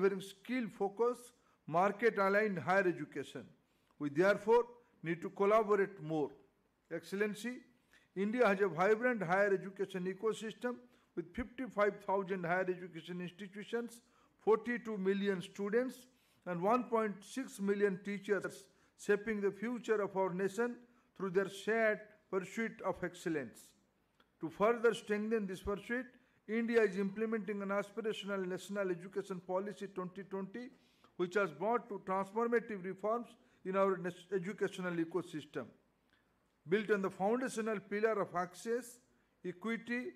delivering skill-focused, market-aligned higher education. We therefore need to collaborate more. Excellency, India has a vibrant higher education ecosystem with 55,000 higher education institutions, 42 million students, and 1.6 million teachers shaping the future of our nation through their shared pursuit of excellence. To further strengthen this pursuit, India is implementing an aspirational National Education Policy 2020, which has brought to transformative reforms in our educational ecosystem. Built on the foundational pillar of access, equity,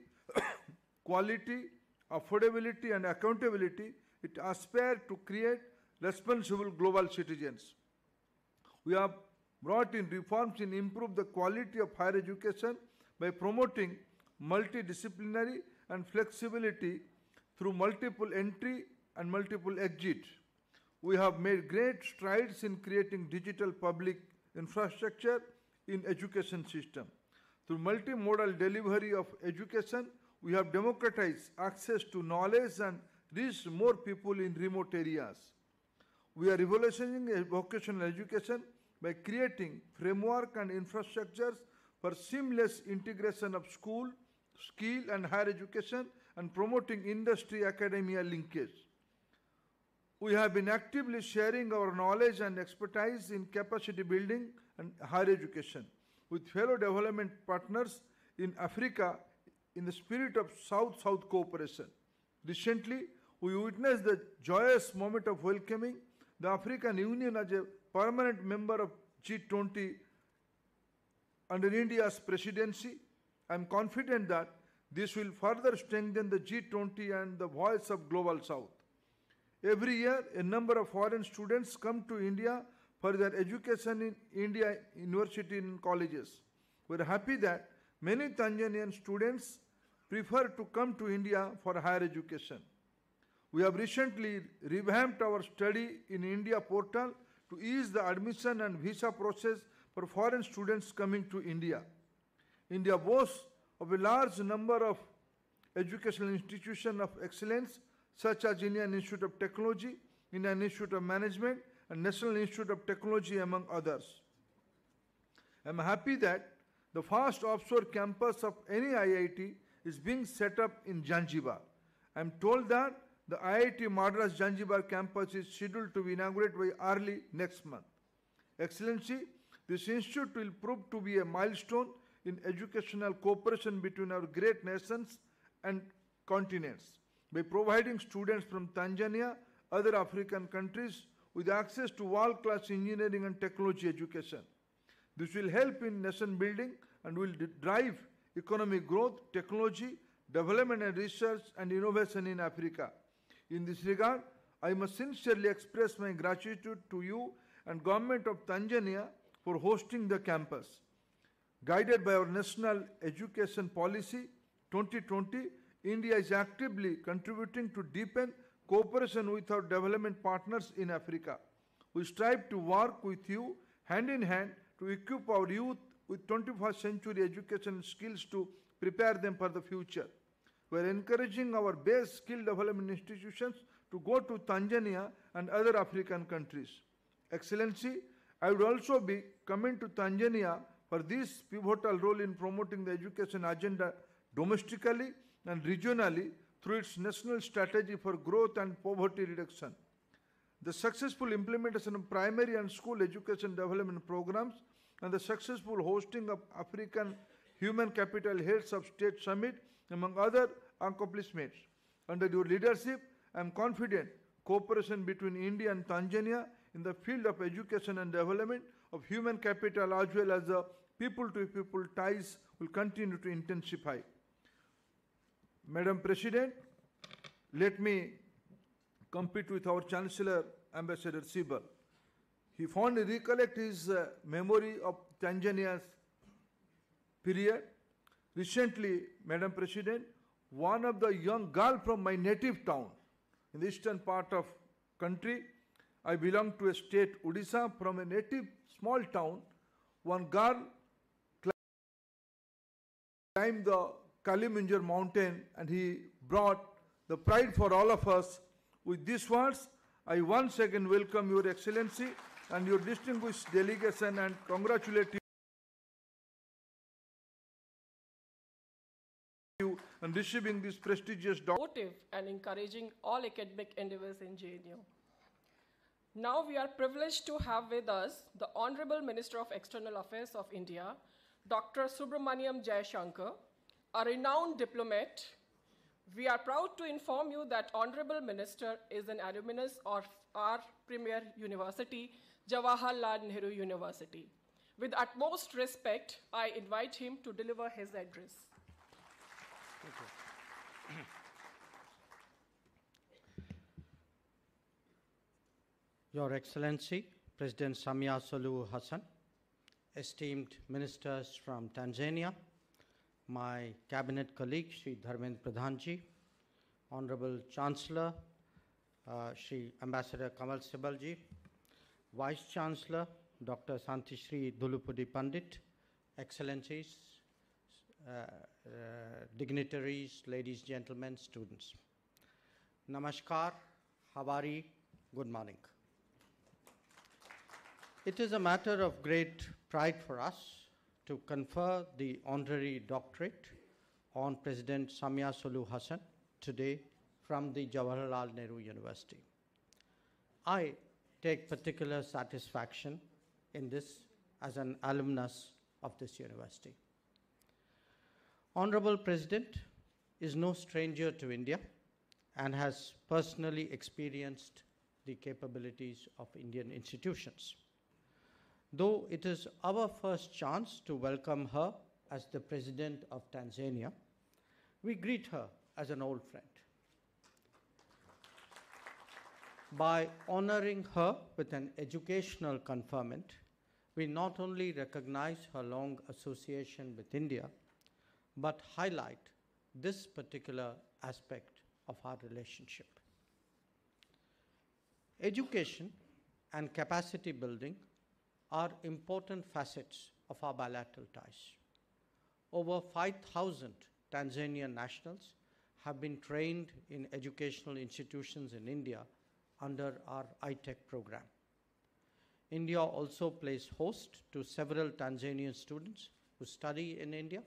quality, affordability, and accountability, it aspires to create responsible global citizens. We have brought in reforms in improve the quality of higher education by promoting multidisciplinary and flexibility through multiple entry and multiple exit. We have made great strides in creating digital public infrastructure in education system. Through multimodal delivery of education, we have democratized access to knowledge and reached more people in remote areas. We are revolutionizing vocational education by creating framework and infrastructures for seamless integration of school, skill and higher education and promoting industry-academia linkage. We have been actively sharing our knowledge and expertise in capacity building and higher education with fellow development partners in Africa in the spirit of South-South cooperation. Recently, we witnessed the joyous moment of welcoming the African Union as a permanent member of G20 under India's presidency. I am confident that this will further strengthen the G20 and the voice of Global South. Every year, a number of foreign students come to India for their education in India university and colleges. We are happy that many Tanzanian students prefer to come to India for higher education. We have recently revamped our Study in India portal to ease the admission and visa process for foreign students coming to India. India boasts of a large number of educational institutions of excellence such as Indian Institute of Technology, Indian Institute of Management, and National Institute of Technology, among others. I am happy that the first offshore campus of any IIT is being set up in Zanzibar. I am told that the IIT Madras Zanzibar campus is scheduled to be inaugurated by early next month. Excellency, this institute will prove to be a milestone in educational cooperation between our great nations and continents by providing students from Tanzania, other African countries with access to world-class engineering and technology education. This will help in nation building and will drive economic growth, technology, development and research and innovation in Africa. In this regard, I must sincerely express my gratitude to you and Government of Tanzania for hosting the campus. Guided by our National Education Policy 2020, India is actively contributing to deepen cooperation with our development partners in Africa. We strive to work with you hand in hand to equip our youth with 21st century education skills to prepare them for the future. We are encouraging our base skill development institutions to go to Tanzania and other African countries. Excellency, I would also be coming to Tanzania for this pivotal role in promoting the education agenda domestically and regionally through its national strategy for growth and poverty reduction. The successful implementation of primary and school education development programs and the successful hosting of African Human Capital Heads of State Summit, among other accomplishments. Under your leadership, I am confident cooperation between India and Tanzania in the field of education and development of human capital as well as the people-to-people ties will continue to intensify. Madam President, let me compete with our Chancellor, Ambassador Sibal. He fondly recollect his memory of Tanzania's period. Recently, Madam President, one of the young girl from my native town in the eastern part of country, I belong to a state, Odisha, from a native small town. One girl climbed the Kalimanjaro mountain and he brought the pride for all of us With these words, I once again welcome Your Excellency and your distinguished delegation and congratulate you on receiving this prestigious Supportive and encouraging all academic endeavors in JNU. Now we are privileged to have with us the Honorable Minister of External Affairs of India, Dr. Subramaniam Jaishankar, a renowned diplomat. We are proud to inform you that Honorable Minister is an alumnus of our premier university, Jawaharlal Nehru University. With utmost respect, I invite him to deliver his address. Thank you. Your Excellency, President Samia Suluhu Hassan, esteemed ministers from Tanzania, my cabinet colleague, Shri Dharmendra Pradhanji, Honorable Chancellor, Shri Ambassador Kamal Sibalji, Vice Chancellor, Dr. Santishri Dhulupudi Pandit, Excellencies, dignitaries, ladies, gentlemen, students. Namaskar, Havari, good morning. It is a matter of great pride for us to confer the honorary doctorate on President Samia Suluhu Hassan today from the Jawaharlal Nehru University. I take particular satisfaction in this as an alumnus of this university. Honorable President is no stranger to India and has personally experienced the capabilities of Indian institutions. Though it is our first chance to welcome her as the President of Tanzania, we greet her as an old friend. By honoring her with an educational conferment, we not only recognize her long association with India, but highlight this particular aspect of our relationship. Education and capacity building are important facets of our bilateral ties. Over 5,000 Tanzanian nationals have been trained in educational institutions in India under our iTech program. India also plays host to several Tanzanian students who study in India.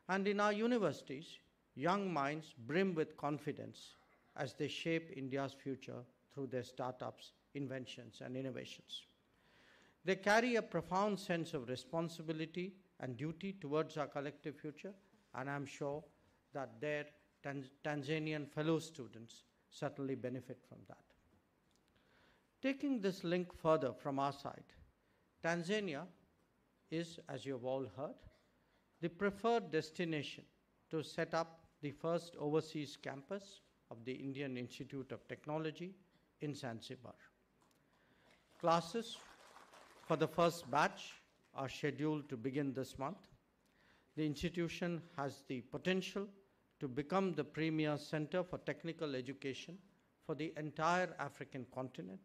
And in our universities, young minds brim with confidence as they shape India's future through their startups, inventions, and innovations. They carry a profound sense of responsibility and duty towards our collective future, and I'm sure that their Tanzanian fellow students certainly benefit from that. Taking this link further from our side, Tanzania is, as you have all heard, the preferred destination to set up the first overseas campus of the Indian Institute of Technology in Zanzibar. Classes for the first batch are scheduled to begin this month. The institution has the potential to become the premier center for technical education for the entire African continent.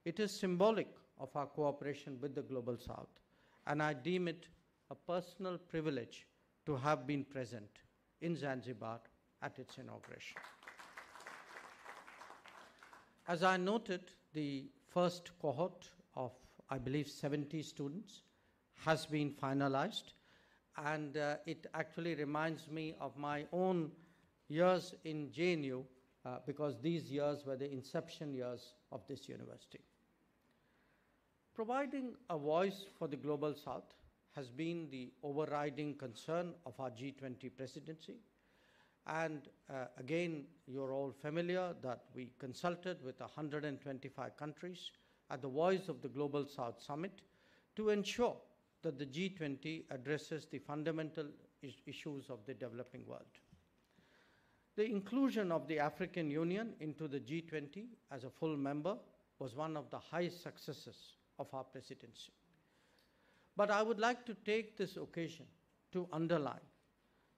It is symbolic of our cooperation with the Global South, and I deem it a personal privilege to have been present in Zanzibar at its inauguration. As I noted, the first cohort of, I believe, 70 students has been finalized, and it actually reminds me of my own years in JNU because these years were the inception years of this university. Providing a voice for the Global South has been the overriding concern of our G20 presidency. And again, you're all familiar that we consulted with 125 countries at the Voice of the Global South Summit to ensure that the G20 addresses the fundamental issues of the developing world. The inclusion of the African Union into the G20 as a full member was one of the highest successes of our presidency. But I would like to take this occasion to underline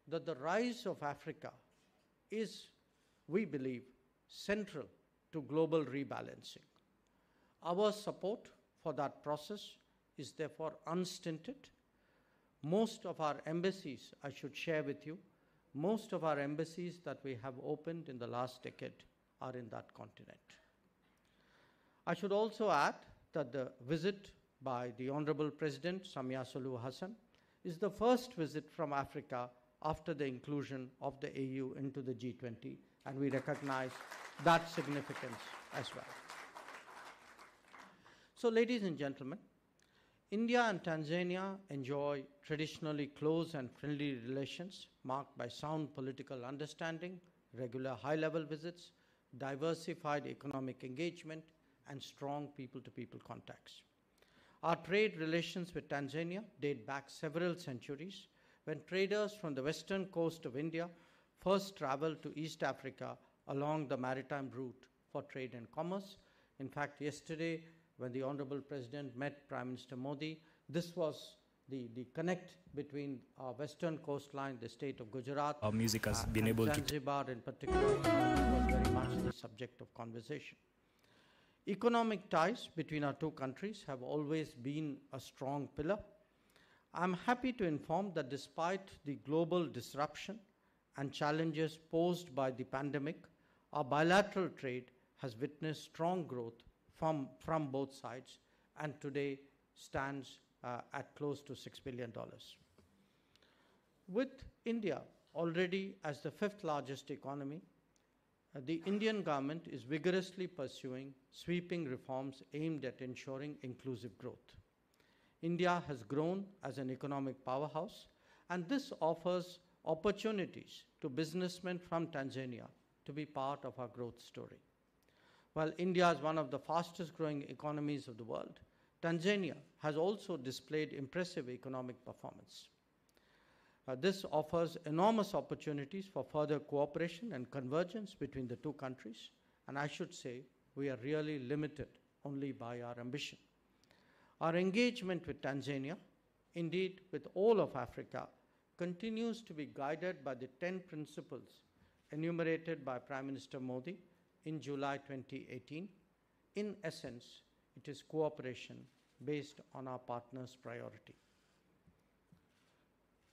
that the rise of Africa is, we believe, central to global rebalancing. Our support for that process is therefore unstinted. Most of our embassies, I should share with you, most of our embassies that we have opened in the last decade are in that continent. I should also add that the visit by the Honorable President Samia Suluhu Hassan is the first visit from Africa after the inclusion of the AU into the G20, and we recognize that significance as well. So, ladies and gentlemen, India and Tanzania enjoy traditionally close and friendly relations marked by sound political understanding, regular high-level visits, diversified economic engagement, and strong people-to-people contacts. Our trade relations with Tanzania date back several centuries when traders from the western coast of India first traveled to East Africa along the maritime route for trade and commerce. In fact, yesterday, when the Honorable President met Prime Minister Modi, this was the connect between our western coastline, the state of Gujarat, our music has been able Zanzibar in particular, was very much the subject of conversation. Economic ties between our two countries have always been a strong pillar. I'm happy to inform that despite the global disruption and challenges posed by the pandemic, our bilateral trade has witnessed strong growth from both sides and today stands at close to $6 billion. With India already as the fifth largest economy, the Indian government is vigorously pursuing sweeping reforms aimed at ensuring inclusive growth. India has grown as an economic powerhouse, and this offers opportunities to businessmen from Tanzania to be part of our growth story. While India is one of the fastest growing economies of the world, Tanzania has also displayed impressive economic performance. This offers enormous opportunities for further cooperation and convergence between the two countries, and I should say we are really limited only by our ambition. Our engagement with Tanzania, indeed with all of Africa, continues to be guided by the 10 principles enumerated by Prime Minister Modi in July 2018. In essence, it is cooperation based on our partners' priority.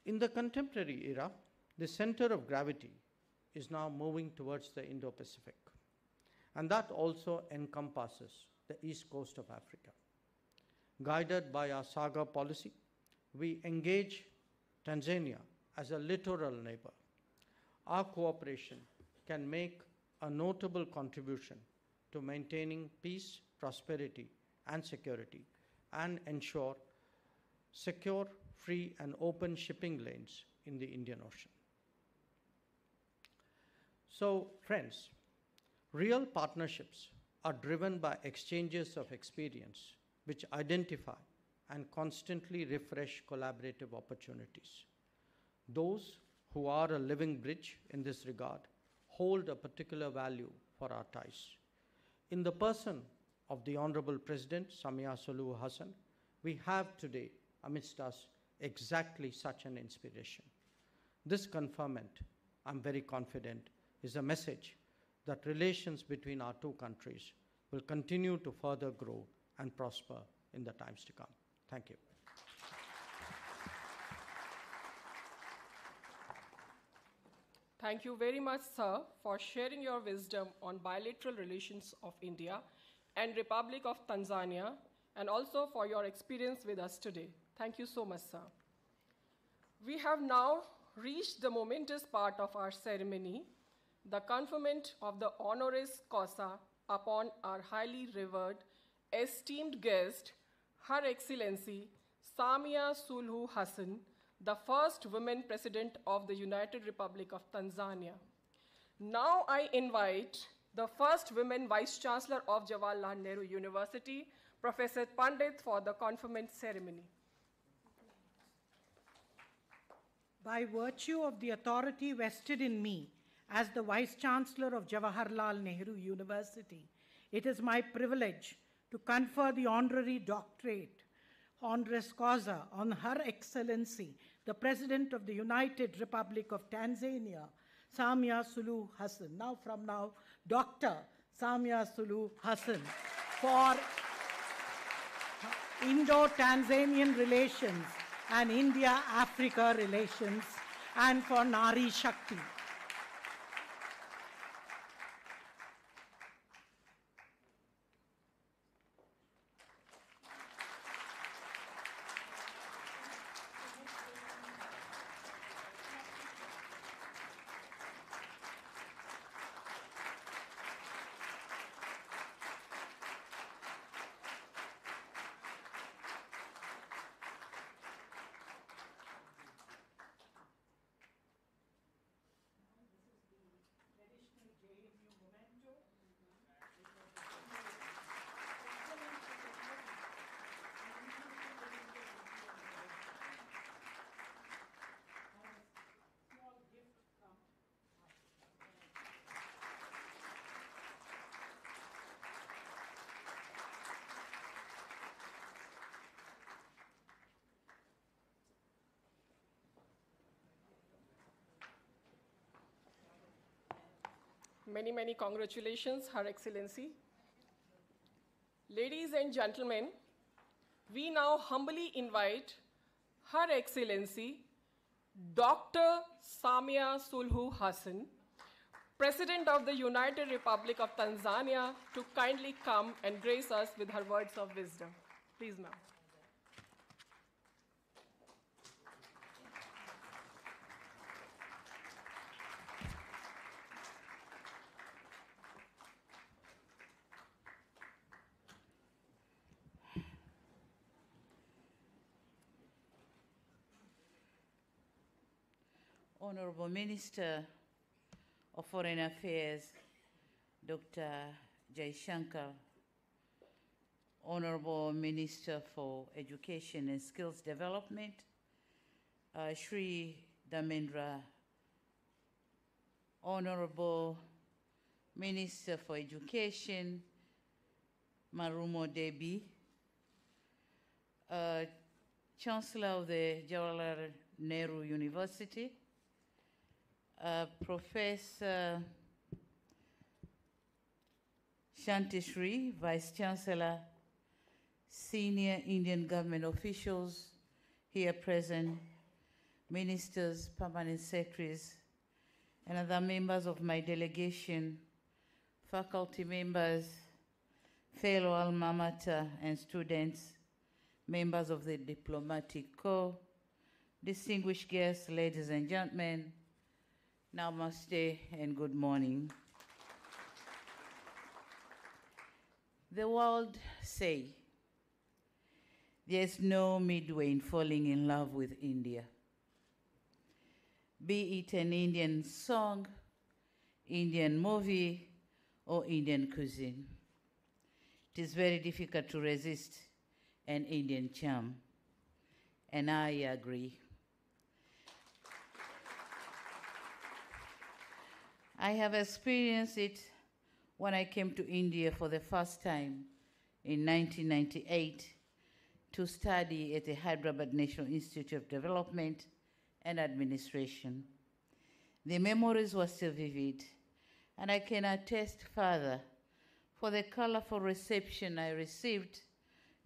In the contemporary era, the center of gravity is now moving towards the Indo-Pacific, and that also encompasses the east coast of Africa. Guided by our SAGA policy, we engage Tanzania as a littoral neighbor. Our cooperation can make a notable contribution to maintaining peace, prosperity, and security, and ensure secure, free, and open shipping lanes in the Indian Ocean. So, friends, real partnerships are driven by exchanges of experience which identify and constantly refresh collaborative opportunities. Those who are a living bridge in this regard hold a particular value for our ties. In the person of the Honorable President Samia Suluhu Hassan, we have today amidst us exactly such an inspiration. This conferment, I'm very confident, is a message that relations between our two countries will continue to further grow and prosper in the times to come. Thank you. Thank you very much, sir, for sharing your wisdom on bilateral relations of India and Republic of Tanzania, and also for your experience with us today. Thank you so much, sir. We have now reached the momentous part of our ceremony, the conferment of the honoris causa upon our highly revered, esteemed guest, Her Excellency Samia Suluhu Hassan, the first woman president of the United Republic of Tanzania. Now I invite the first women vice chancellor of Jawaharlal Nehru University, Professor Pandit, for the conferment ceremony. By virtue of the authority vested in me as the Vice Chancellor of Jawaharlal Nehru University, it is my privilege to confer the honorary doctorate, honoris causa, on Her Excellency, the President of the United Republic of Tanzania, Samia Suluhu Hassan. From now, Dr. Samia Suluhu Hassan, for Indo-Tanzanian relations and India-Africa relations, and for Nari Shakti. Many, many congratulations, Her Excellency. Ladies and gentlemen, we now humbly invite Her Excellency, Dr. Samia Suluhu Hassan, President of the United Republic of Tanzania, to kindly come and grace us with her words of wisdom. Please, ma'am. Honorable Minister of Foreign Affairs, Dr. Jaishankar, Honorable Minister for Education and Skills Development, Shri Dharmendra, Honorable Minister for Education, Marumo Debi, Chancellor of the Jawaharlal Nehru University, Professor Shanti Shri, Vice Chancellor, senior Indian government officials here present, ministers, permanent secretaries, and other members of my delegation, faculty members, fellow alma mater and students, members of the diplomatic corps, distinguished guests, ladies and gentlemen, namaste and good morning. The world say there's no midway in falling in love with India. Be it an Indian song, Indian movie, or Indian cuisine. It is very difficult to resist an Indian charm, and I agree. I have experienced it when I came to India for the first time in 1998 to study at the Hyderabad National Institute of Development and Administration. The memories were still vivid, and I can attest further for the colorful reception I received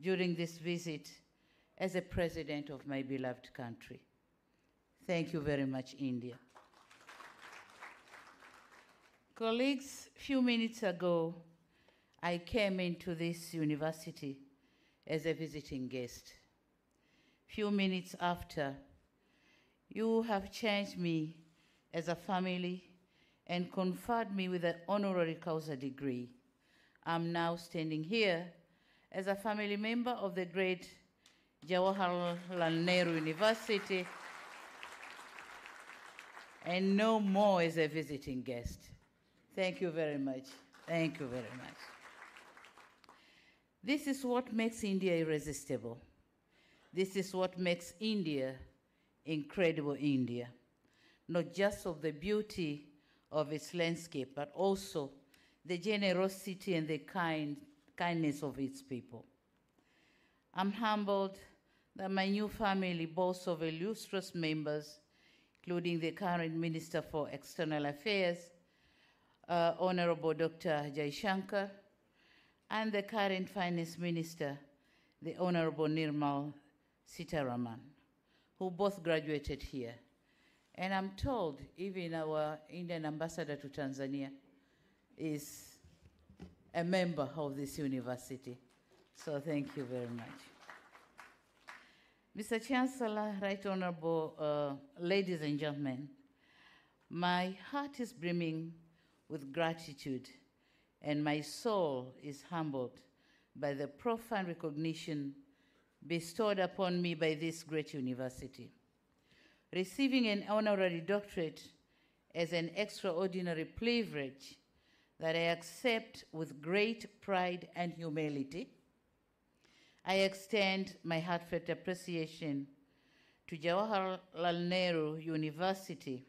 during this visit as a president of my beloved country. Thank you very much, India. Colleagues, a few minutes ago, I came into this university as a visiting guest. Few minutes after, you have changed me as a family and conferred me with an honorary causa degree. I'm now standing here as a family member of the great Jawaharlal Nehru University and no more as a visiting guest. Thank you very much. Thank you very much. This is what makes India irresistible. This is what makes India incredible India, not just of the beauty of its landscape, but also the generosity and the kindness of its people. I'm humbled that my new family boasts of illustrious members, including the current Minister for External Affairs, Honorable Dr. Jaishankar, and the current Finance Minister, the Honorable Nirmal Sitharaman, who both graduated here. And I'm told even our Indian ambassador to Tanzania is a member of this university. So thank you very much. Mr. Chancellor, Right Honorable ladies and gentlemen, my heart is brimming with gratitude, and my soul is humbled by the profound recognition bestowed upon me by this great university. Receiving an honorary doctorate is an extraordinary privilege that I accept with great pride and humility. I extend my heartfelt appreciation to Jawaharlal Nehru University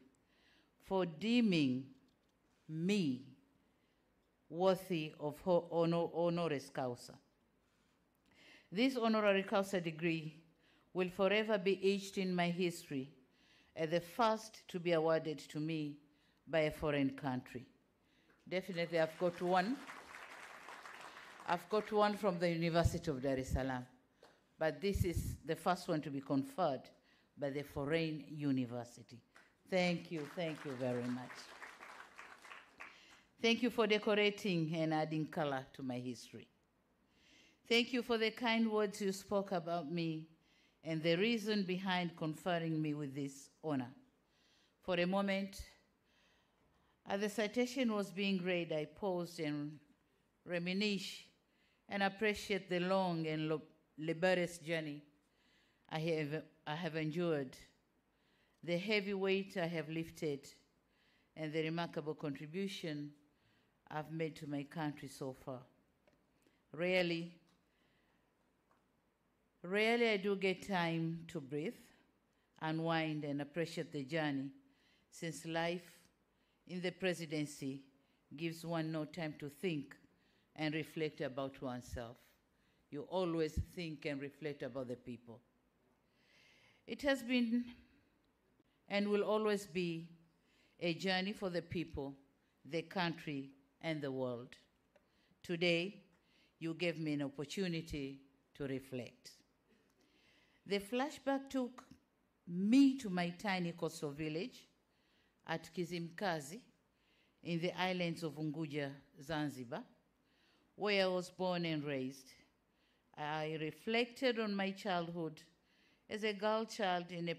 for deeming me worthy of honoris causa. This honorary causa degree will forever be etched in my history as the first to be awarded to me by a foreign country. Definitely, I've got one. I've got one from the University of Dar es Salaam, but this is the first one to be conferred by the Foreign University. Thank you very much. Thank you for decorating and adding color to my history. Thank you for the kind words you spoke about me and the reason behind conferring me with this honor. For a moment, as the citation was being read, I paused and reminisced and appreciate the long and laborious journey I have endured, the heavy weight I have lifted, and the remarkable contribution I've made to my country so far. Rarely I do get time to breathe, unwind, and appreciate the journey, since life in the presidency gives one no time to think and reflect about oneself. You always think and reflect about the people. It has been and will always be a journey for the people, the country, and the world. Today, you gave me an opportunity to reflect. The flashback took me to my tiny coastal village at Kizimkazi in the islands of Unguja, Zanzibar, where I was born and raised. I reflected on my childhood as a girl child in a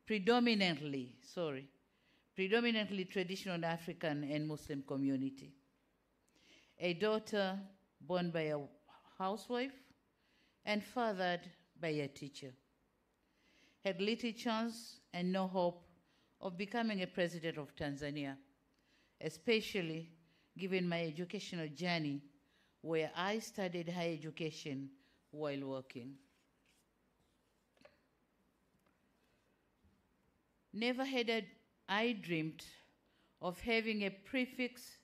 predominantly traditional African and Muslim community. A daughter born by a housewife and fathered by a teacher. Had little chance and no hope of becoming a president of Tanzania, especially given my educational journey where I studied higher education while working. Never had I dreamed of having a prefix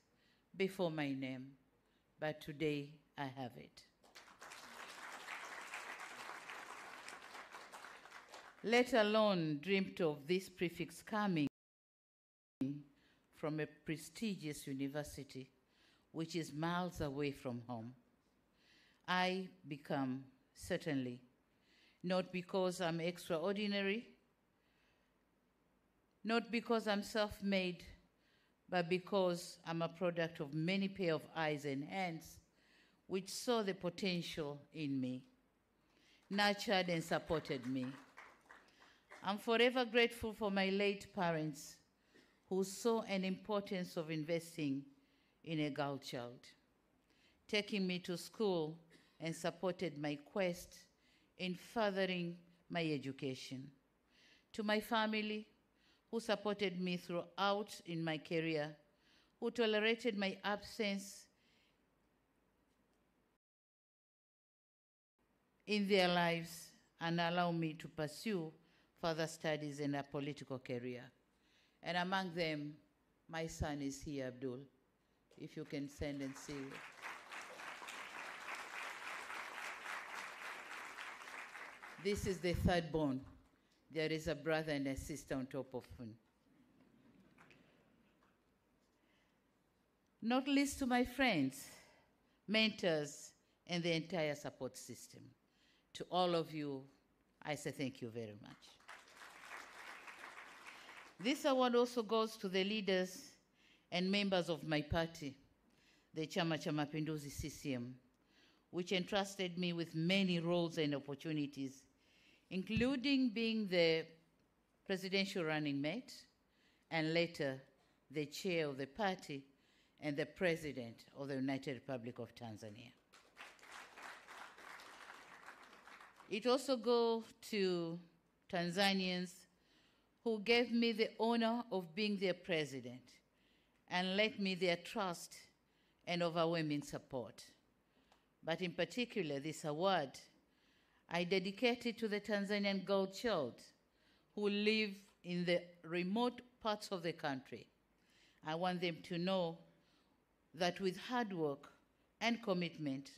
before my name, but today I have it. Let alone dreamt of this prefix coming from a prestigious university which is miles away from home. I become, certainly, not because I'm extraordinary, not because I'm self-made, but because I'm a product of many pair of eyes and hands which saw the potential in me, nurtured and supported me. I'm forever grateful for my late parents who saw an importance of investing in a girl child, taking me to school and supported my quest in furthering my education. To my family, who supported me throughout in my career, who tolerated my absence in their lives and allow me to pursue further studies in a political career. And among them, my son is here, Abdul, if you can send and see it. This is the third born. There is a brother and a sister on top of him. Not least to my friends, mentors, and the entire support system. To all of you, I say thank you very much. This award also goes to the leaders and members of my party, the Chama cha Mapinduzi CCM, which entrusted me with many roles and opportunities, including being the presidential running mate and later the chair of the party and the president of the United Republic of Tanzania. It also goes to Tanzanians who gave me the honor of being their president and lent me their trust and overwhelming support. But in particular, this award I dedicated to the Tanzanian girl child who live in the remote parts of the country. I want them to know that with hard work and commitment,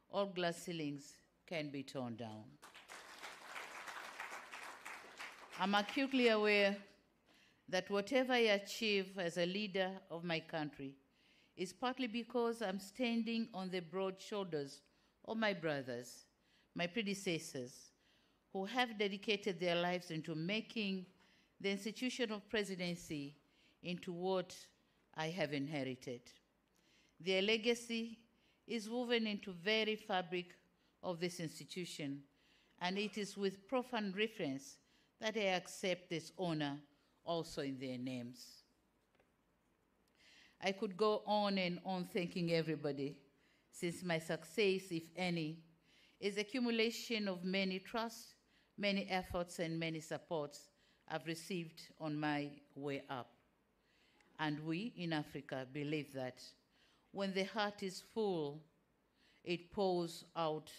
all glass ceilings can be torn down. I'm acutely aware that whatever I achieve as a leader of my country is partly because I'm standing on the broad shoulders of my brothers, my predecessors, who have dedicated their lives into making the institution of presidency into what I have inherited. Their legacy is woven into very fabric of this institution, and it is with profound reverence that I accept this honor also in their names. I could go on and on thanking everybody, since my success, if any, is accumulation of many trusts, many efforts, and many supports I've received on my way up. And we in Africa believe that when the heart is full, it pours out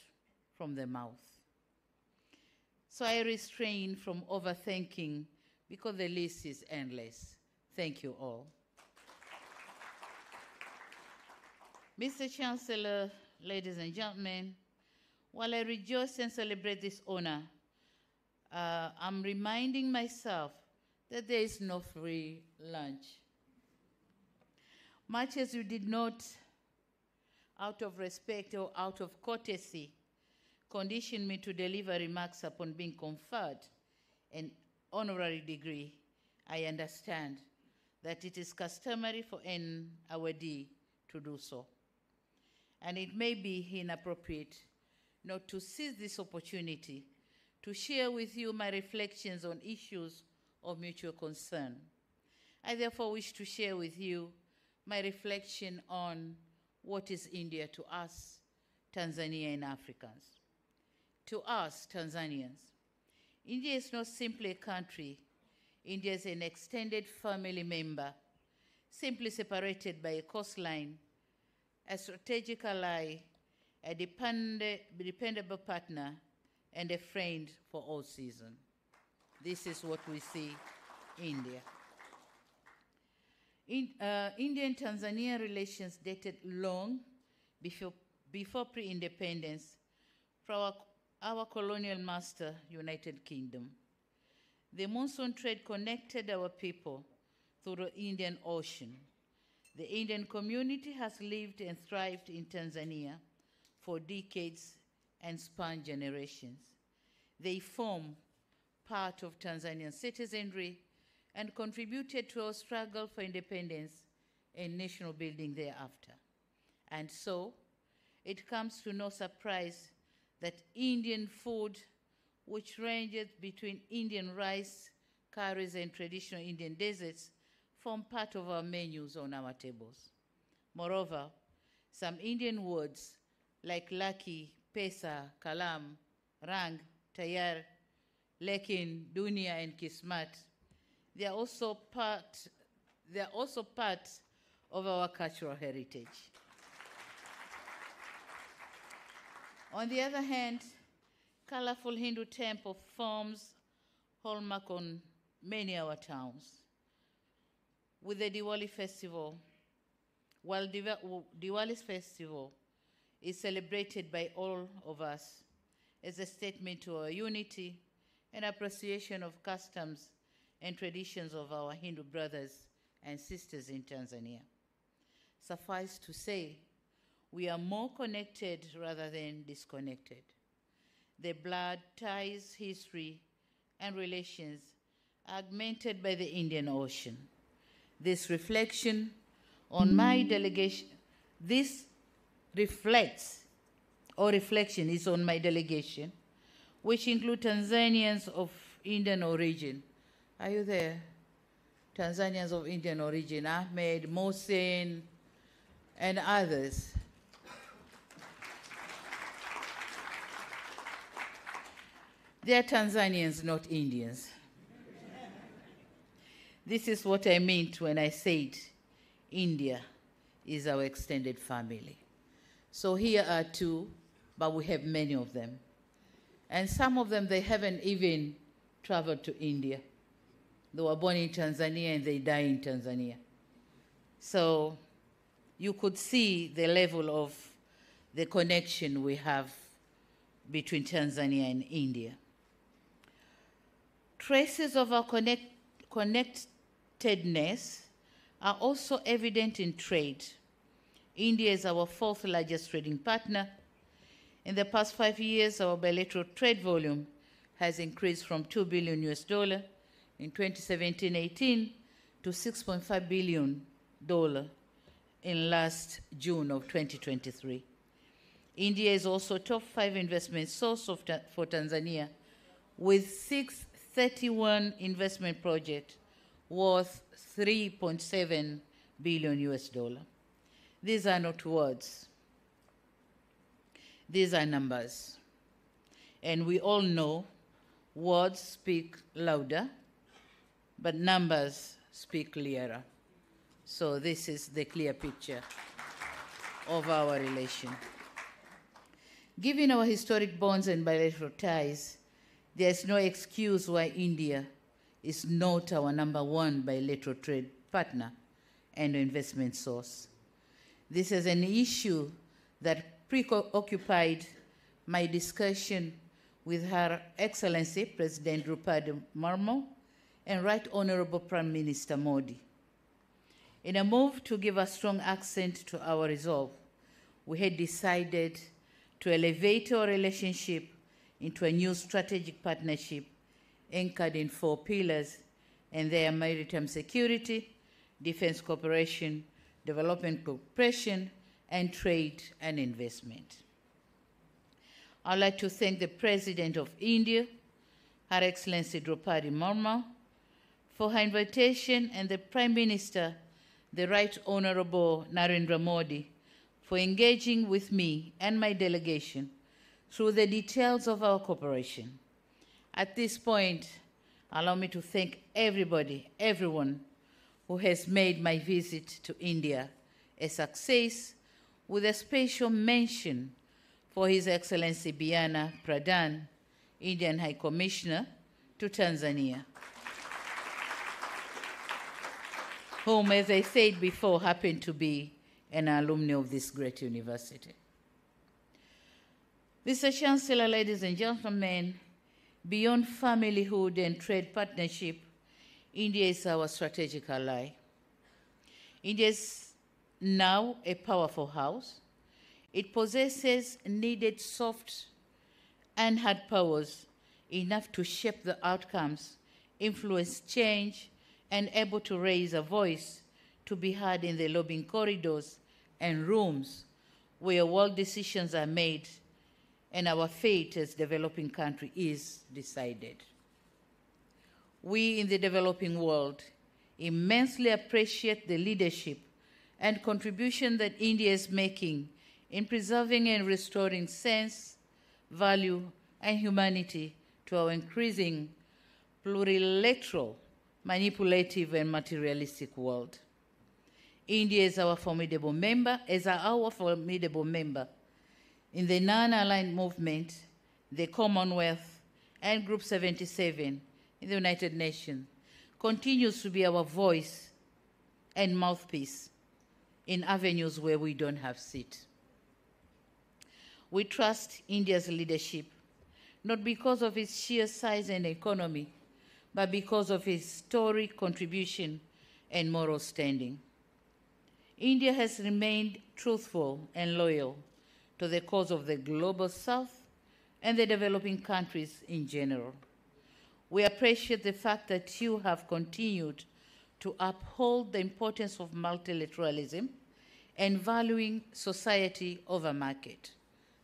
from the mouth. So I refrain from overthinking because the list is endless. Thank you all. Mr. Chancellor, ladies and gentlemen, while I rejoice and celebrate this honor, I'm reminding myself that there is no free lunch. Much as you did not, out of respect or out of courtesy, condition me to deliver remarks upon being conferred an honorary degree, I understand that it is customary for an awardee to do so. And it may be inappropriate not to seize this opportunity to share with you my reflections on issues of mutual concern. I therefore wish to share with you my reflection on what is India to us, Tanzanian Africans. To us, Tanzanians, India is not simply a country. India is an extended family member, simply separated by a coastline, a strategic ally, a dependable partner, and a friend for all seasons. This is what we see in India. India and Tanzania relations dated long before pre-independence from our colonial master, United Kingdom. The monsoon trade connected our people through the Indian Ocean. The Indian community has lived and thrived in Tanzania for decades and spanned generations. They form part of Tanzanian citizenry and contributed to our struggle for independence and national building thereafter. And so, it comes to no surprise that Indian food, which ranges between Indian rice, curries, and traditional Indian desserts, form part of our menus on our tables. Moreover, some Indian words like lucky, pesa, kalam, rang, tayar, lekin, dunia, and kismat, they are also part of our cultural heritage. On the other hand, colorful Hindu temple forms hallmark on many of our towns. With the Diwali festival, while Diwali's festival is celebrated by all of us as a statement to our unity and appreciation of customs and traditions of our Hindu brothers and sisters in Tanzania. Suffice to say, we are more connected rather than disconnected. The blood ties, history, and relations are augmented by the Indian Ocean. This reflection on my delegation, reflection is on my delegation, which include Tanzanians of Indian origin. Are you there? Tanzanians of Indian origin, Ahmed, Mohsen, and others. They are Tanzanians, not Indians. This is what I meant when I said India is our extended family. So here are two, but we have many of them. And some of them, they haven't even traveled to India. They were born in Tanzania and they die in Tanzania. So you could see the level of the connection we have between Tanzania and India. Traces of our are also evident in trade. India is our fourth largest trading partner. In the past 5 years, our bilateral trade volume has increased from $2 billion in 2017-18 to $6.5 billion in last June of 2023. India is also top 5 investment source for Tanzania, with 631 investment projects worth $3.7 billion. These are not words. These are numbers. And we all know words speak louder, but numbers speak clearer. So this is the clear picture of our relation. Given our historic bonds and bilateral ties, there is no excuse why India is not our number 1 bilateral trade partner and investment source. This is an issue that preoccupied my discussion with Her Excellency President Draupadi Murmu and Right Honorable Prime Minister Modi. In a move to give a strong accent to our resolve, we had decided to elevate our relationship into a new strategic partnership anchored in 4 pillars, and they are maritime security, defense cooperation, development cooperation, and trade and investment. I'd like to thank the President of India, Her Excellency Draupadi Murmu, for her invitation, and the Prime Minister, the Right Honorable Narendra Modi, for engaging with me and my delegation through the details of our cooperation. At this point, allow me to thank everyone who has made my visit to India a success, with a special mention for His Excellency Biana Pradhan, Indian High Commissioner to Tanzania, whom, as I said before, happened to be an alumni of this great university. Mr. Chancellor, ladies and gentlemen, beyond familyhood and trade partnership, India is our strategic ally. India is now a powerful house. It possesses needed soft and hard powers enough to shape the outcomes, influence change, and able to raise a voice to be heard in the lobbying corridors and rooms where world decisions are made and our fate as developing country is decided. We in the developing world immensely appreciate the leadership and contribution that India is making in preserving and restoring sense, value, and humanity to our increasing plurilateral, manipulative, and materialistic world. India is our formidable member, in the non-aligned movement, the Commonwealth, and Group 77 in the United Nations, continues to be our voice and mouthpiece in avenues where we don't have seat. We trust India's leadership, not because of its sheer size and economy, but because of its historic contribution and moral standing. India has remained truthful and loyal to the cause of the Global South and the developing countries in general. We appreciate the fact that you have continued to uphold the importance of multilateralism and valuing society over market.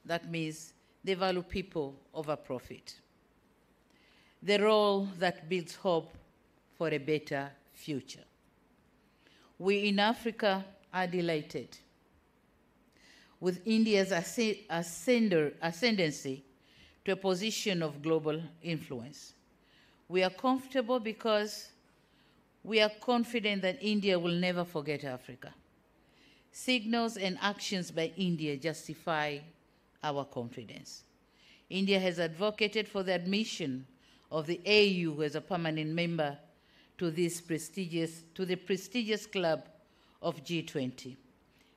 That means they value people over profit. The role that builds hope for a better future. We in Africa are delighted with India's ascendancy to a position of global influence. We are comfortable because we are confident that India will never forget Africa. Signals and actions by India justify our confidence. India has advocated for the admission of the AU as a permanent member to the prestigious club of G20.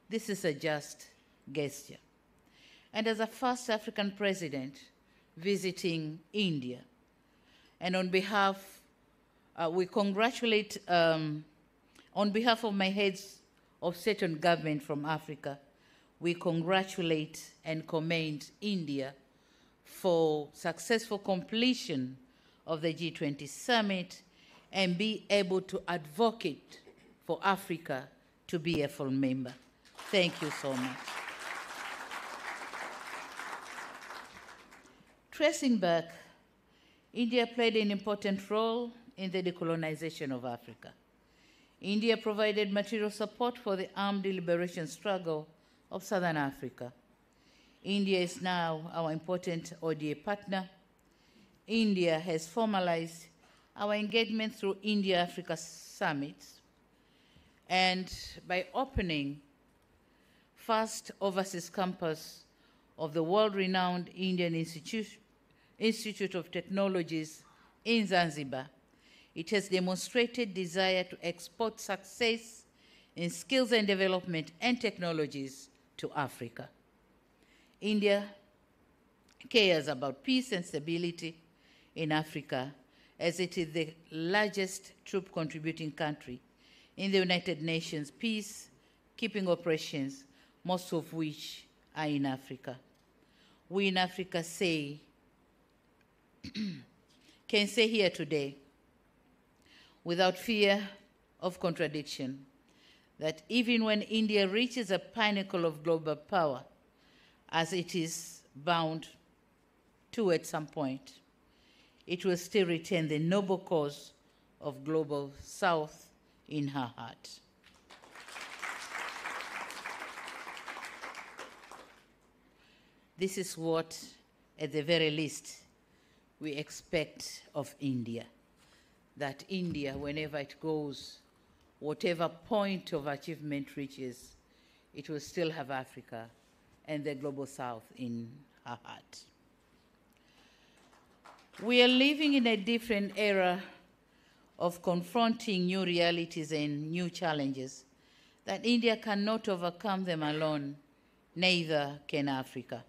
This is a just gesture. And as a first African president visiting India, and on behalf we congratulate, on behalf of my heads of state and government from Africa, we congratulate and commend India for successful completion of the G20 summit and be able to advocate for Africa to be a full member. Thank you so much. Tracing back, India played an important role in the decolonization of Africa. India provided material support for the armed liberation struggle of Southern Africa. India is now our important ODA partner. India has formalized our engagement through India-Africa summits, and by opening first overseas campus of the world-renowned Indian Institute of Technologies in Zanzibar, it has demonstrated desire to export success in skills and development and technologies to Africa. India cares about peace and stability in Africa, as it is the largest troop-contributing country in the United Nations peacekeeping operations, most of which are in Africa. We in Africa can say here today, without fear of contradiction, that even when India reaches a pinnacle of global power, as it is bound to at some point, it will still retain the noble cause of global South in her heart. This is what, at the very least, we expect of India, that India, whenever it goes, whatever point of achievement reaches, it will still have Africa and the global South in her heart. We are living in a different era of confronting new realities and new challenges that India cannot overcome them alone, neither can Africa.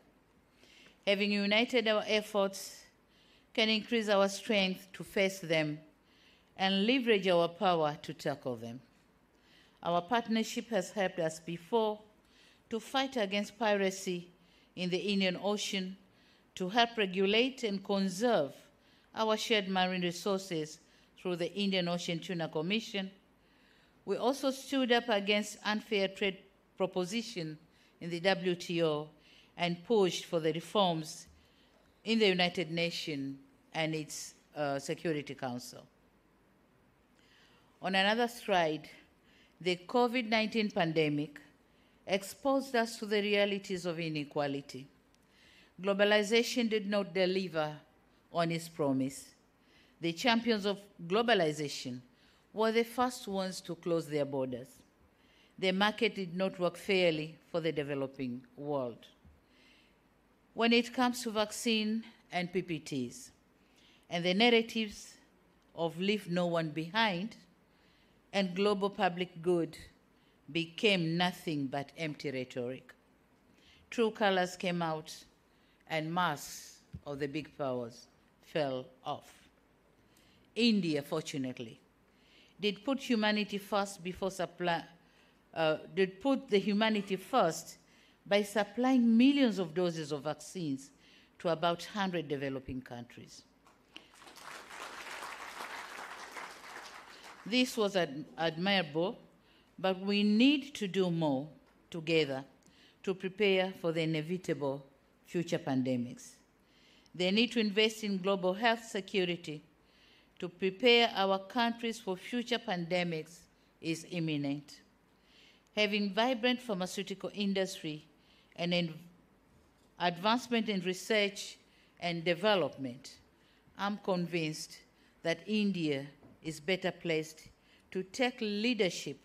Having united our efforts can increase our strength to face them and leverage our power to tackle them. Our partnership has helped us before to fight against piracy in the Indian Ocean, to help regulate and conserve our shared marine resources through the Indian Ocean Tuna Commission. We also stood up against unfair trade proposition in the WTO and pushed for the reforms in the United Nations and its Security Council. On another stride, the COVID-19 pandemic exposed us to the realities of inequality. Globalization did not deliver on its promise. The champions of globalization were the first ones to close their borders. The market did not work fairly for the developing world. When it comes to vaccine and PPTs, and the narratives of leave no one behind and global public good became nothing but empty rhetoric. True colors came out and masks of the big powers fell off. India, fortunately, did put humanity first the humanity first by supplying millions of doses of vaccines to about 100 developing countries. This was admirable, but we need to do more together to prepare for the inevitable future pandemics. They need to invest in global health security to prepare our countries for future pandemics is imminent. Having vibrant pharmaceutical industry and advancement in research and development, I'm convinced that India is better placed to take leadership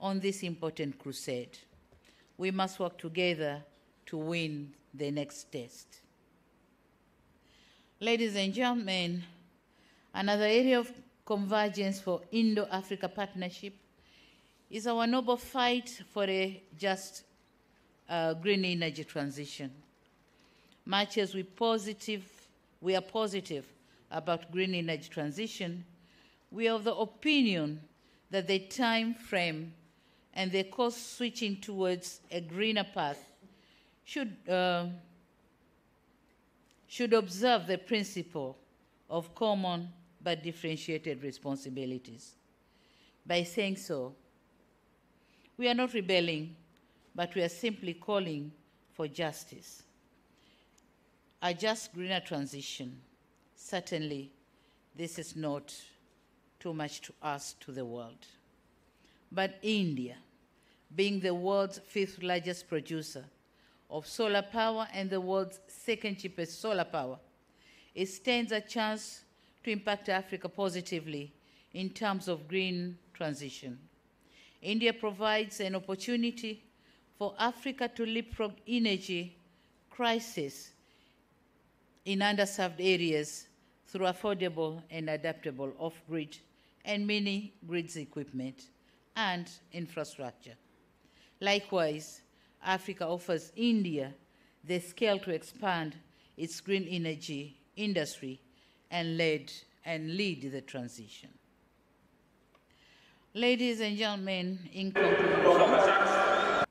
on this important crusade. We must work together to win the next test. Ladies and gentlemen, another area of convergence for Indo-Africa partnership is our noble fight for a just green energy transition. Much as we are positive about green energy transition, we are of the opinion that the time frame and the course switching towards a greener path should observe the principle of common but differentiated responsibilities. By saying so, we are not rebelling, but we are simply calling for justice. A just greener transition. Certainly, this is not too much to ask to the world. But India, being the world's 5th largest producer of solar power and the world's 2nd cheapest solar power, it stands a chance to impact Africa positively in terms of green transition. India provides an opportunity for Africa to leapfrog energy crisis in underserved areas through affordable and adaptable off-grid and mini-grids equipment and infrastructure. Likewise, Africa offers India the scale to expand its green energy industry and lead the transition. Ladies and gentlemen, in conclusion,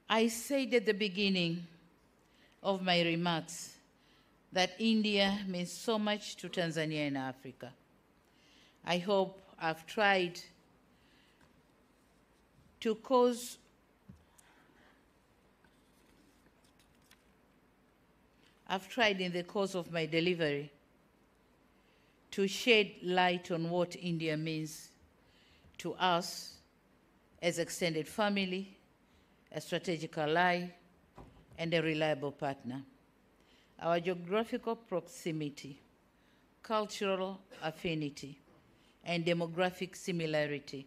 I said at the beginning of my remarks that India means so much to Tanzania and Africa. I hope I've tried to cause in the course of my delivery to shed light on what India means to us as extended family, a strategic ally, and a reliable partner. Our geographical proximity, cultural affinity, and demographic similarity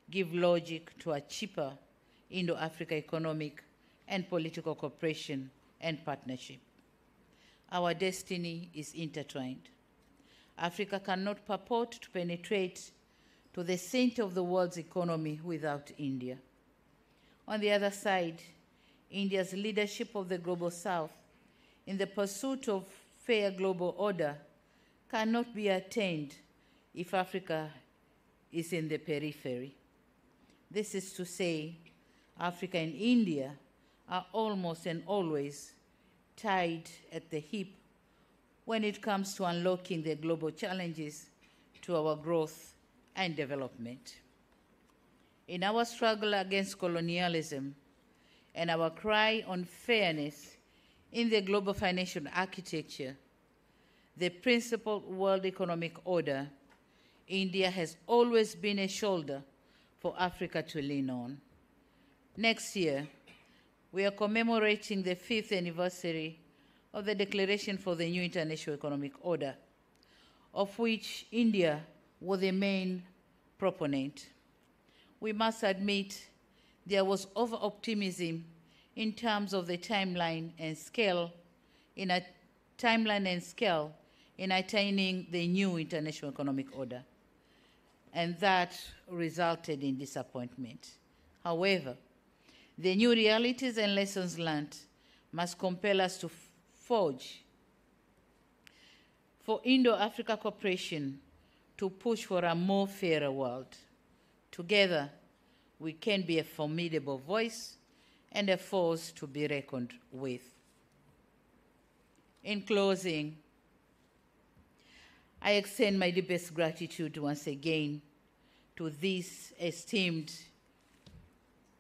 give logic to a cheaper Indo-Africa economic and political cooperation and partnership. Our destiny is intertwined. Africa cannot purport to penetrate to the center of the world's economy without India. On the other side, India's leadership of the Global South in the pursuit of fair global order cannot be attained if Africa is in the periphery. This is to say, Africa and India are almost and always tied at the hip when it comes to unlocking the global challenges to our growth and development. In our struggle against colonialism and our cry on fairness in the global financial architecture, the principled World Economic Order, India has always been a shoulder for Africa to lean on. Next year, we are commemorating the 5th anniversary of the Declaration for the New International Economic Order, of which India was the main proponent. We must admit there was over-optimism in terms of the timeline and scale in attaining the new international economic order, and that resulted in disappointment. However, the new realities and lessons learned must compel us to forge for Indo-Africa cooperation to push for a more fairer world. Together, we can be a formidable voice and a force to be reckoned with. In closing, I extend my deepest gratitude once again to this esteemed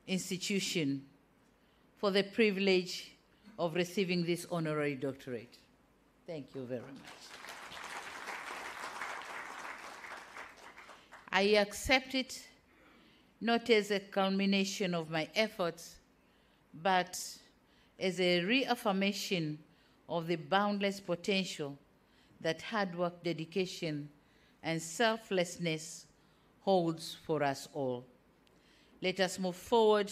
institution for the privilege of receiving this honorary doctorate. Thank you very much. I accept it not as a culmination of my efforts, but as a reaffirmation of the boundless potential that hard work, dedication, and selflessness holds for us all. Let us move forward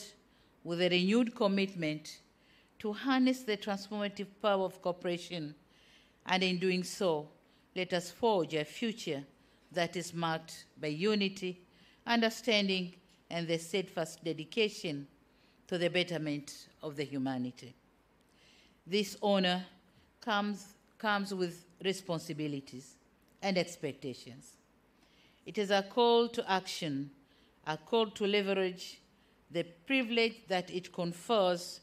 with a renewed commitment to harness the transformative power of cooperation, and in doing so, let us forge a future that is marked by unity, understanding, and the steadfast dedication to the betterment of the humanity. This honor comes with responsibilities. and expectations. It is a call to action, a call to leverage the privilege that it confers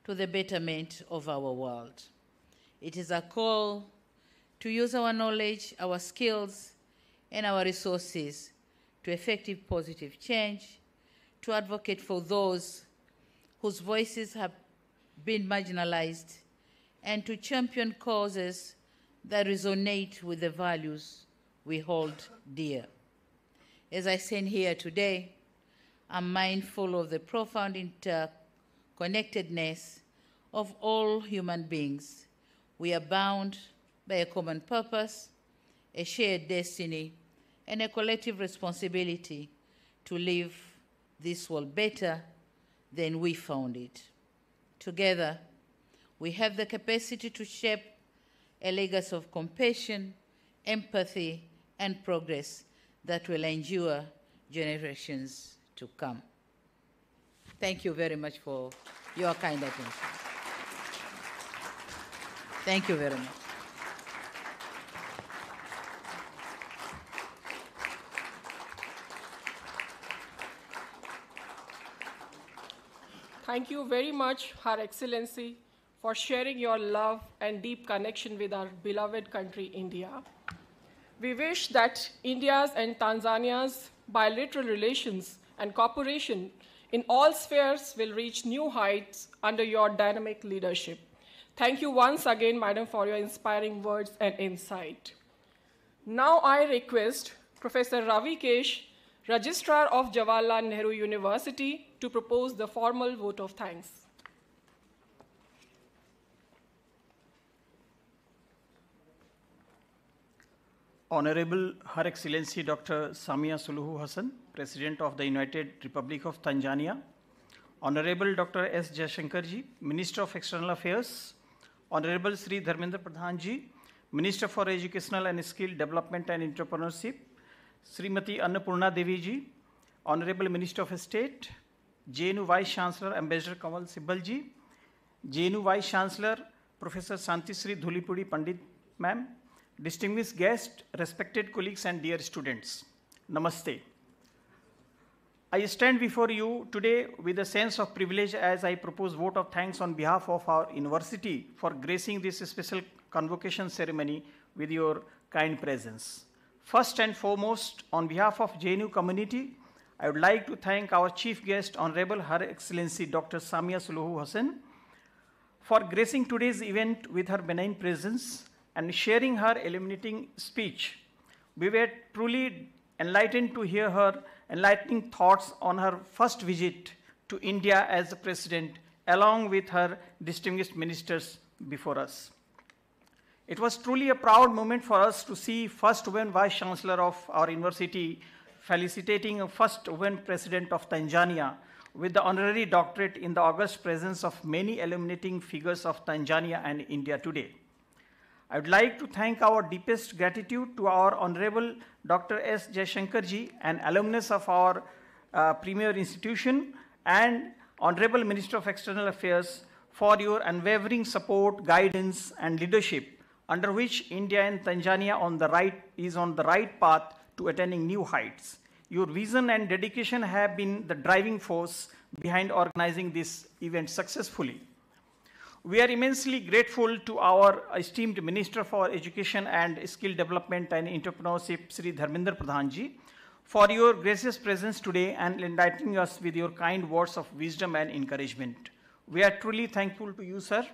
to the betterment of our world. It is a call to use our knowledge, our skills, and our resources to effective positive change, to advocate for those whose voices have been marginalized, and to champion causes that resonate with the values we hold dear. As I stand here today, I'm mindful of the profound interconnectedness of all human beings. We are bound by a common purpose, a shared destiny, and a collective responsibility to leave this world better than we found it. Together, we have the capacity to shape a legacy of compassion, empathy, and progress that will endure generations to come. Thank you very much for your kind attention. Thank you very much. Thank you very much, Her Excellency, for sharing your love and deep connection with our beloved country, India. We wish that India's and Tanzania's bilateral relations and cooperation in all spheres will reach new heights under your dynamic leadership. Thank you once again, Madam, for your inspiring words and insight. Now I request Professor Ravi Kesh, Registrar of Jawaharlal Nehru University, to propose the formal vote of thanks. Honorable Her Excellency Dr. Samia Suluhu Hassan, President of the United Republic of Tanzania, Honorable Dr. S. Jaishankarji, Minister of External Affairs, Honorable Sri Dharmendra Pradhanji, Minister for Educational and Skill Development and Entrepreneurship, Srimati Annapurna Deviji, Honorable Minister of State, JNU Vice Chancellor Ambassador Kamal Sibbalji, JNU Vice Chancellor Professor Santisri Dhulipudi Pandit Ma'am, distinguished guests, respected colleagues and dear students, Namaste. I stand before you today with a sense of privilege as I propose vote of thanks on behalf of our university for gracing this special convocation ceremony with your kind presence. First and foremost, on behalf of JNU community, I would like to thank our chief guest, Honorable Her Excellency Dr. Samia Suluhu Hassan, for gracing today's event with her benign presence and sharing her illuminating speech. We were truly enlightened to hear her enlightening thoughts on her first visit to India as the president, along with her distinguished ministers before us. It was truly a proud moment for us to see first woman vice chancellor of our university felicitating a first woman president of Tanzania with the honorary doctorate in the august presence of many illuminating figures of Tanzania and India today. I would like to thank our deepest gratitude to our Honorable Dr. S. Jaishankarji, an alumnus of our premier institution, and Honorable Minister of External Affairs for your unwavering support, guidance, and leadership, under which India and Tanzania is on the right path to attaining new heights. Your vision and dedication have been the driving force behind organizing this event successfully. We are immensely grateful to our esteemed Minister for Education and Skill Development and Entrepreneurship, Sri Dharmendra Pradhanji, for your gracious presence today and enlightening us with your kind words of wisdom and encouragement. We are truly thankful to you, sir,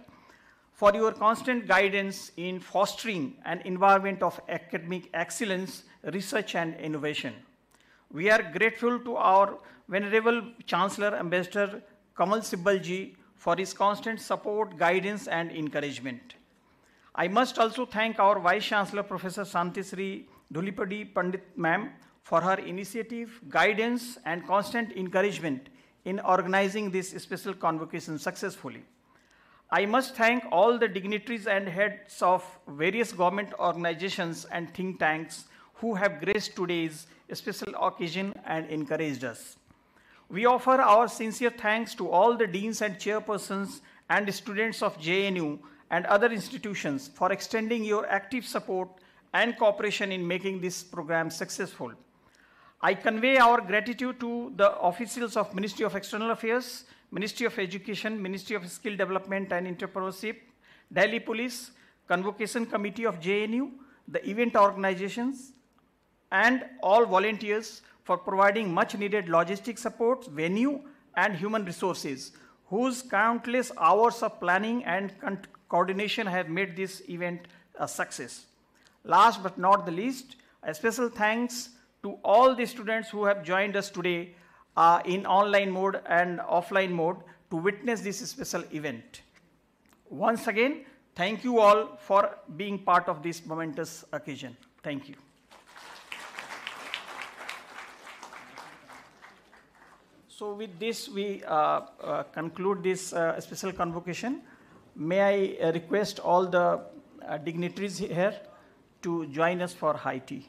for your constant guidance in fostering an environment of academic excellence, research, and innovation. We are grateful to our Venerable Chancellor Ambassador Kamal Sibbalji for his constant support, guidance, and encouragement. I must also thank our Vice Chancellor Professor Santisri Dhulipudi Pandit Ma'am for her initiative, guidance, and constant encouragement in organizing this special convocation successfully. I must thank all the dignitaries and heads of various government organizations and think tanks who have graced today's special occasion and encouraged us. We offer our sincere thanks to all the deans and chairpersons and students of JNU and other institutions for extending your active support and cooperation in making this program successful. I convey our gratitude to the officials of Ministry of External Affairs, Ministry of Education, Ministry of Skill Development and Entrepreneurship, Delhi Police, Convocation Committee of JNU, the event organizations, and all volunteers for providing much needed logistic support, venue, and human resources, whose countless hours of planning and coordination have made this event a success. Last but not the least, a special thanks to all the students who have joined us today in online mode and offline mode to witness this special event. Once again, thank you all for being part of this momentous occasion. Thank you. So with this, we conclude this special convocation. May I request all the dignitaries here to join us for high tea.